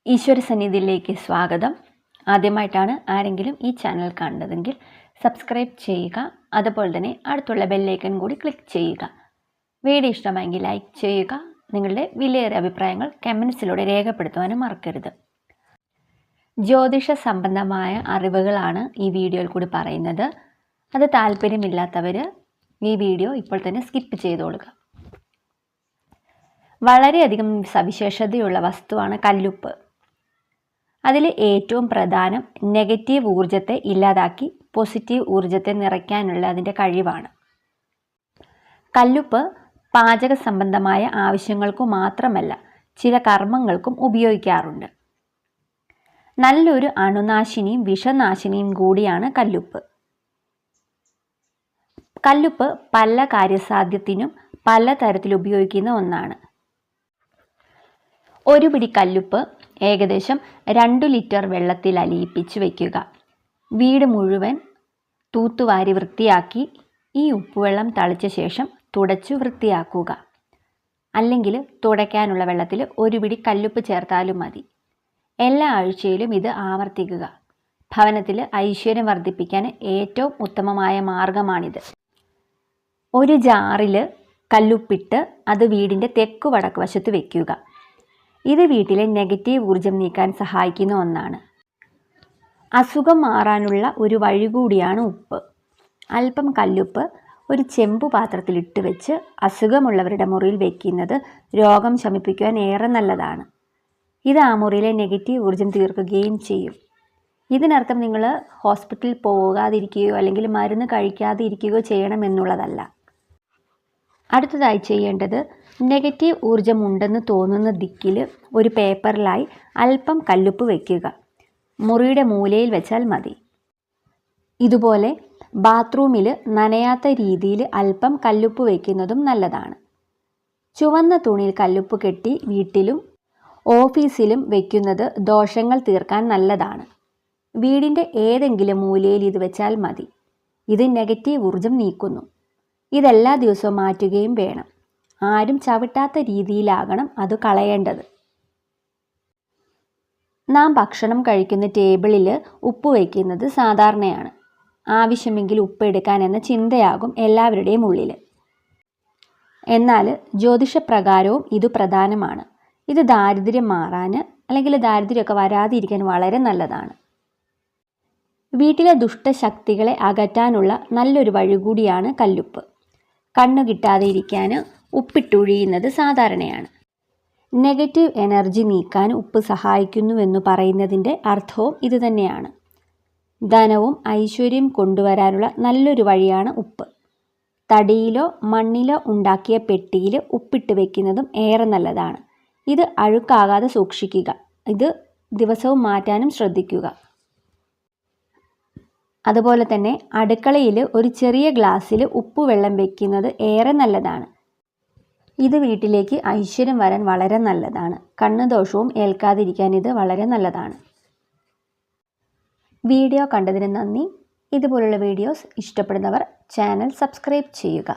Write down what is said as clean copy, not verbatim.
ഈശ്വര സന്നിധിയിലേക്ക് സ്വാഗതം. ആദ്യമായിട്ടാണ് ആരെങ്കിലും ഈ ചാനൽ കാണുന്നതെങ്കിൽ സബ്സ്ക്രൈബ് ചെയ്യുക. അതുപോലെ തന്നെ അടുത്തുള്ള ബെല്ലൈക്കൺ കൂടി ക്ലിക്ക് ചെയ്യുക. വീഡിയോ ഇഷ്ടമായെങ്കിൽ ലൈക്ക് ചെയ്യുക. നിങ്ങളുടെ വിലയേറിയ അഭിപ്രായങ്ങൾ കമൻസിലൂടെ രേഖപ്പെടുത്തുവാനും മറക്കരുത്. ജ്യോതിഷ സംബന്ധമായ അറിവുകളാണ് ഈ വീഡിയോയിൽ കൂടി പറയുന്നത്. അത് താല്പര്യമില്ലാത്തവർ ഈ വീഡിയോ ഇപ്പോൾ തന്നെ സ്കിപ്പ് ചെയ്തോളുക. വളരെയധികം സവിശേഷതയുള്ള വസ്തുവാണ് കല്ലുപ്പ്. അതിൽ ഏറ്റവും പ്രധാനം നെഗറ്റീവ് ഊർജത്തെ ഇല്ലാതാക്കി പോസിറ്റീവ് ഊർജത്തെ നിറയ്ക്കാനുള്ള അതിൻ്റെ കഴിവാണ്. കല്ലുപ്പ് പാചക സംബന്ധമായ ആവശ്യങ്ങൾക്കു മാത്രമല്ല, ചില കർമ്മങ്ങൾക്കും ഉപയോഗിക്കാറുണ്ട്. നല്ലൊരു അണുനാശിനിയും വിഷനാശിനിയും കൂടിയാണ് കല്ലുപ്പ്. കല്ലുപ്പ് പല കാര്യസാധ്യത്തിനും പല തരത്തിൽ ഉപയോഗിക്കുന്ന ഒന്നാണ്. ഒരു പിടി കല്ലുപ്പ് ഏകദേശം 2 ലിറ്റർ വെള്ളത്തിൽ അലിയിപ്പിച്ച് വയ്ക്കുക. വീട് മുഴുവൻ തൂത്തുവാരി വൃത്തിയാക്കി ഈ ഉപ്പുവെള്ളം തളിച്ച ശേഷം തുടച്ചു വൃത്തിയാക്കുക. അല്ലെങ്കിൽ തുടയ്ക്കാനുള്ള വെള്ളത്തിൽ ഒരു പിടി കല്ലുപ്പ് ചേർത്താലും മതി. എല്ലാ ആഴ്ചയിലും ഇത് ആവർത്തിക്കുക. ഭവനത്തിൽ ഐശ്വര്യം വർദ്ധിപ്പിക്കാൻ ഏറ്റവും ഉത്തമമായ മാർഗമാണിത്. ഒരു ജാറിൽ കല്ലുപ്പിട്ട് അത് വീടിൻ്റെ തെക്കു വടക്ക് വശത്ത് വയ്ക്കുക. ഇത് വീട്ടിലെ നെഗറ്റീവ് ഊർജം നീക്കാൻ സഹായിക്കുന്ന ഒന്നാണ്. അസുഖം മാറാനുള്ള ഒരു വഴി കൂടിയാണ് ഉപ്പ്. അല്പം കല്ലുപ്പ് ഒരു ചെമ്പു പാത്രത്തിലിട്ട് വെച്ച് അസുഖമുള്ളവരുടെ മുറിയിൽ വയ്ക്കുന്നത് രോഗം ശമിപ്പിക്കുവാൻ ഏറെ നല്ലതാണ്. ഇത് ആ മുറിയിലെ നെഗറ്റീവ് ഊർജം തീർക്കുകയും ചെയ്യും. ഇതിനർത്ഥം നിങ്ങൾ ഹോസ്പിറ്റലിൽ പോകാതിരിക്കുകയോ അല്ലെങ്കിൽ മരുന്ന് കഴിക്കാതെ ഇരിക്കുകയോ ചെയ്യണമെന്നുള്ളതല്ല. അടുത്തതായി ചെയ്യേണ്ടത്, നെഗറ്റീവ് ഊർജം ഉണ്ടെന്ന് തോന്നുന്ന ദിക്കിൽ ഒരു പേപ്പറിലായി അല്പം കല്ലുപ്പ് വയ്ക്കുക. മുറിയുടെ മൂലയിൽ വെച്ചാൽ മതി. ഇതുപോലെ ബാത്റൂമിൽ നനയാത്ത രീതിയിൽ അല്പം കല്ലുപ്പ് വയ്ക്കുന്നതും നല്ലതാണ്. ചുവന്ന തുണിയിൽ കല്ലുപ്പ് കെട്ടി വീട്ടിലും ഓഫീസിലും വയ്ക്കുന്നത് ദോഷങ്ങൾ തീർക്കാൻ നല്ലതാണ്. വീടിൻ്റെ ഏതെങ്കിലും മൂലയിൽ ഇത് വെച്ചാൽ മതി. ഇത് നെഗറ്റീവ് ഊർജം നീക്കുന്നു. ഇതെല്ലാ ദിവസവും മാറ്റുകയും വേണം. ആരും ചവിട്ടാത്ത രീതിയിലാകണം അത് കളയേണ്ടത്. നാം ഭക്ഷണം കഴിക്കുന്ന ടേബിളിൽ ഉപ്പ് വയ്ക്കുന്നത് സാധാരണയാണ്. ആവശ്യമെങ്കിൽ ഉപ്പ് എടുക്കാൻ എന്ന ചിന്തയാകും എല്ലാവരുടെയും ഉള്ളിൽ. എന്നാൽ ജ്യോതിഷപ്രകാരവും ഇത് പ്രധാനമാണ്. ഇത് ദാരിദ്ര്യം മാറാൻ അല്ലെങ്കിൽ ദാരിദ്ര്യമൊക്കെ വരാതിരിക്കാൻ വളരെ നല്ലതാണ്. വീട്ടിലെ ദുഷ്ടശക്തികളെ അകറ്റാനുള്ള നല്ലൊരു വഴി കൂടിയാണ് കല്ലുപ്പ്. കണ്ണു കിട്ടാതെ ഇരിക്കാൻ ഉപ്പിട്ടൊഴിയുന്നത് സാധാരണയാണ്. നെഗറ്റീവ് എനർജി നീക്കാൻ ഉപ്പ് സഹായിക്കുന്നുവെന്ന് പറയുന്നതിൻ്റെ അർത്ഥവും ഇതുതന്നെയാണ്. ധനവും ഐശ്വര്യം കൊണ്ടുവരാനുള്ള നല്ലൊരു വഴിയാണ് ഉപ്പ്. തടിയിലോ മണ്ണിലോ ഉണ്ടാക്കിയ പെട്ടിയിൽ ഉപ്പിട്ട് വയ്ക്കുന്നതും ഏറെ നല്ലതാണ്. ഇത് അഴുക്കാകാതെ സൂക്ഷിക്കുക. ഇത് ദിവസവും മാറ്റാനും ശ്രദ്ധിക്കുക. അതുപോലെ തന്നെ അടുക്കളയിൽ ഒരു ചെറിയ ഗ്ലാസ്സിൽ ഉപ്പുവെള്ളം വയ്ക്കുന്നത് ഏറെ നല്ലതാണ്. ഇത് വീട്ടിലേക്ക് ഐശ്വര്യം വരാൻ വളരെ നല്ലതാണ്. കണ്ണുദോഷവും ഏൽക്കാതിരിക്കാൻ ഇത് വളരെ നല്ലതാണ്. വീഡിയോ കണ്ടതിന് നന്ദി. ഇതുപോലുള്ള വീഡിയോസ് ഇഷ്ടപ്പെടുന്നവർ ചാനൽ സബ്സ്ക്രൈബ് ചെയ്യുക.